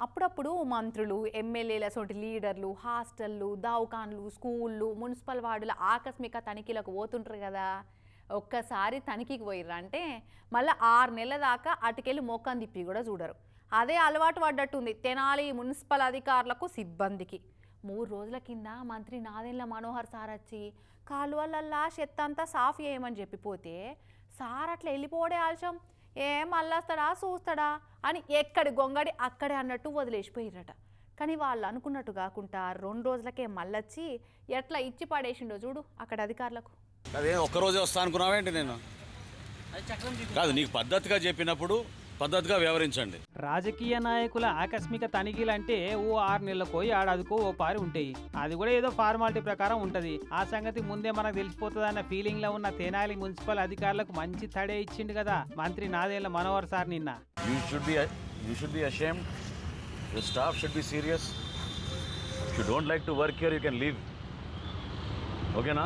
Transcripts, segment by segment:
అప్పుడప్పుడు మంత్రులు ఎమ్మెల్యేల సోటి లీడర్లు హాస్టళ్ళు దవాఖాన్లు స్కూళ్ళు మున్సిపల్ వార్డుల ఆకస్మిక తనిఖీలకు పోతుంటారు కదా. ఒక్కసారి తనిఖీకి పోయిర్రంటే మళ్ళీ 6 నెలల దాకా అటుకెళ్ళి మోకం తిప్పి కూడా చూడరు. అదే అలవాటు పడ్డట్టుంది తెనాలి మున్సిపల్ అధికారులకు సిబ్బందికి. 3 రోజుల కింద మంత్రి నాదెండ్ల మనోహర్ సార్ వచ్చి కాలువలల్లా చెత్త అంతా సాఫ్ చేయమని చెప్పిపోతే సార్ అట్లా వెళ్ళిపోవడే ఆలస్యం. మళ్ళొస్తాడా చూస్తాడా అని ఎక్కడి గొంగడి అక్కడే అన్నట్టు వదిలేసిపోయిర్రట. కానీ వాళ్ళు అనుకున్నట్టు కాకుండా 2 రోజులకే మళ్ళొచ్చి ఎట్లా ఇచ్చి పడేసిండో చూడు అక్కడ అధికారులకు. అదే ఒక్కరోజే వస్తా అనుకున్నావేంటి? నేను కాదు, నీకు పద్ధతిగా చెప్పినప్పుడు పద్ధతిగా వ్యవహరించండి. రాజకీయ నాయకుల ఆకస్మిక తనిఖీలంటే ఓ 6 నెలలకో ఏడాదికో ఓ పారి ఉంటాయి. అది కూడా ఏదో ఫార్మాలిటీ ప్రకారం ఉంటది. ఆ సంగతి ముందే మనకు తెలిసిపోతుందన్న ఫీలింగ్ లో ఉన్న తెనాలి మున్సిపల్ అధికారులకు మంచి తడే ఇచ్చిండు కదా మంత్రి నాదెండ్ల మనోహర్ సార్ నిన్న. You should be ashamed. The staff should be serious. If you don't like to work here, you can leave. ఓకేనా?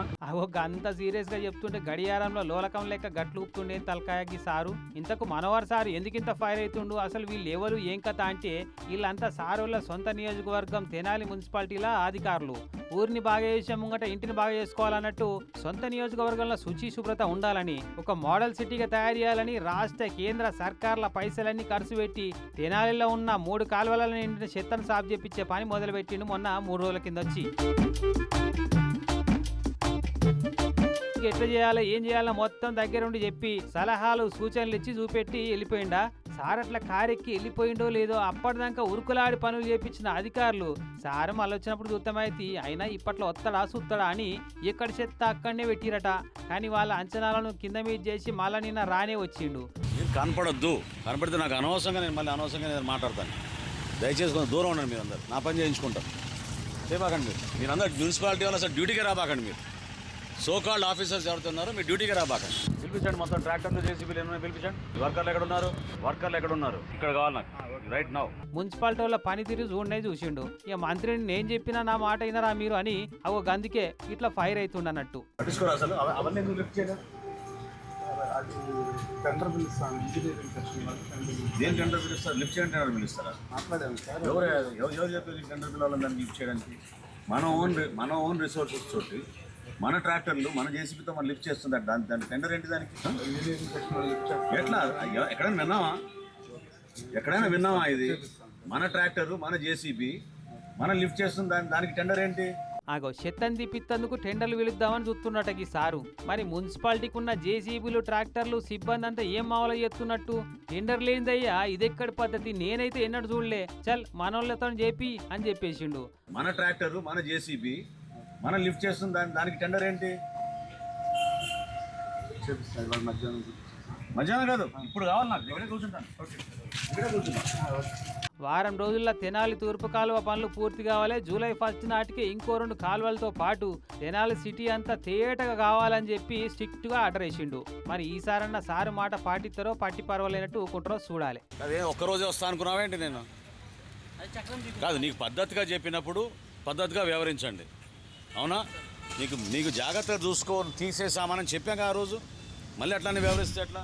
అంత సీరియస్ గా చెప్తుంటే గడియారంలో లోలకం లెక్క గట్లు ఊపుతుండే తలకాయకి సారు. ఇంతకు మనోహర్ సార్ ఎందుకింత ఫైర్ అవుతుండు? అసలు వీళ్ళు ఎవరు ఏం కథ అంటే వీళ్ళంతా సారుల సొంత నియోజకవర్గం తెనాలి మున్సిపాలిటీల అధికారులు. ఊరిని బాగా చేసే ముంగట ఇంటిని బాగా చేసుకోవాలన్నట్టు సొంత నియోజకవర్గంలో శుచి శుభ్రత ఉండాలని ఒక మోడల్ సిటీగా తయారు చేయాలని రాష్ట్ర కేంద్ర సర్కార్ల పైసలన్నీ ఖర్చు పెట్టి తెనాలిలో ఉన్న 3 కాలువల నిండిన చెత్తను సాఫ్ చేపించే పని మొదలుపెట్టిండు మొన్న 3 రోజుల కింద వచ్చి. ఎట్లా చేయాలో ఏం చేయాలో మొత్తం దగ్గరుండి చెప్పి సలహాలు సూచనలు ఇచ్చి చూపెట్టి వెళ్ళిపోయిండా సార్. అట్లా కారెక్కి వెళ్ళిపోయిండో లేదో అప్పటిదాకా ఉరుకులాడి పనులు చేపించిన అధికారులు సార్ మళ్ళీ వచ్చినప్పుడు చూద్దామైతే అయినా ఇప్పట్లో వస్తాడా చూస్తాడా అని ఎక్కడ చెత్త అక్కడనే పెట్టిరట. కానీ వాళ్ళ అంచనాలను కింద మీద చేసి మళ్ళీ నిన్న రానే వచ్చిండు. కనపడొద్దు, కనపడితే నాకు అనవసరంగా నేను మళ్ళీ అనవసరంగా నేను మాట్లాడతాను. దయచేసి కొంచెం దూరం ఉండండి. మీరందరూ నా పని చేయించుకుంటారు. చేయబాకండి మీరందరూ మున్సిపాలిటీ వాళ్ళు అసలు డ్యూటీకి రాబాకండి. మీరు సోకాల్డ్ ఆఫీసర్స్ ఎవరుతున్నారో మీరు డ్యూటీకి రాబాకండి. పిలిపించండి మొత్తం ట్రాక్టర్లు జేసీబీలు ఏమైనా పిలిపించండి. వర్కర్లు ఎక్కడ ఉన్నారు? ఇక్కడ కావాలి నాకు రైట్ నౌ. మున్సిపాలిటీ వాళ్ళ పనితీరు చూడనే చూసిండు. ఇక మంత్రిని నేను చెప్పినా నా మాట అయినరా మీరు అని గందుకే ఇట్లా ఫైర్ అవుతుండ అన్నట్టు. మన ఓన్ రిసోర్సెస్ తోటి మన ట్రాక్టర్లు మన జేసీబీతో మనం లిఫ్ట్ చేస్తుంది. దాని టెండర్ ఏంటి? దానికి ఎట్లా ఎక్కడైనా విన్నావా? ఇది మన ట్రాక్టర్ మన జేసీబీ మనం లిఫ్ట్ చేస్తుంది. దానికి టెండర్ ఏంటి? చెత్తని తిప్పిత్తందుకు టెండర్లు పిలుద్దామని చూస్తున్నట్టు ఈ సారు. మరి మున్సిపాలిటీకి ఉన్న జేసీబీలు ట్రాక్టర్లు సిబ్బంది అంతా ఏం మావలో చేస్తున్నట్టు? టెండర్ లేనిదయ్యా ఇదెక్కడి పద్ధతి? నేనైతే ఎన్నడూ చూడలే. చల్ మనోళ్ళతో చెప్పి అని చెప్పేసిండు. మన ట్రాక్టర్ మన జేసీబీ మనం లిఫ్ట్ చేస్తుంది. దానికి టెండర్ ఏంటి? మధ్యాహ్నం కాదు, ఇప్పుడు కావాలి నాకు. ఇక్కడే కూర్చుంటాను. వారం రోజుల్లో తెనాలి తూర్పు కాలువ పనులు పూర్తి కావాలి. జూలై 1 నాటికి ఇంకో 2 కాలువలతో పాటు తెనాలి సిటీ అంతా తేటగా కావాలని చెప్పి స్ట్రిక్ట్ గా ఆర్డర్ వేసిండు. మరి ఈసారన్న సారు మాట పాటిస్తారో పట్టి పర్వాలేనట్టు ఊకుంటారో చూడాలి. అదే ఒక్కరోజే వస్తా అనుకున్నావేంటి? నేను కాదు, నీకు పద్ధతిగా చెప్పినప్పుడు పద్ధతిగా వ్యవహరించండి. అవునా? నీకు జాగ్రత్తగా చూసుకో తీసేసామని చెప్పాక ఆ రోజు మళ్ళీ అట్లానే వ్యవహరిస్తే ఎట్లా?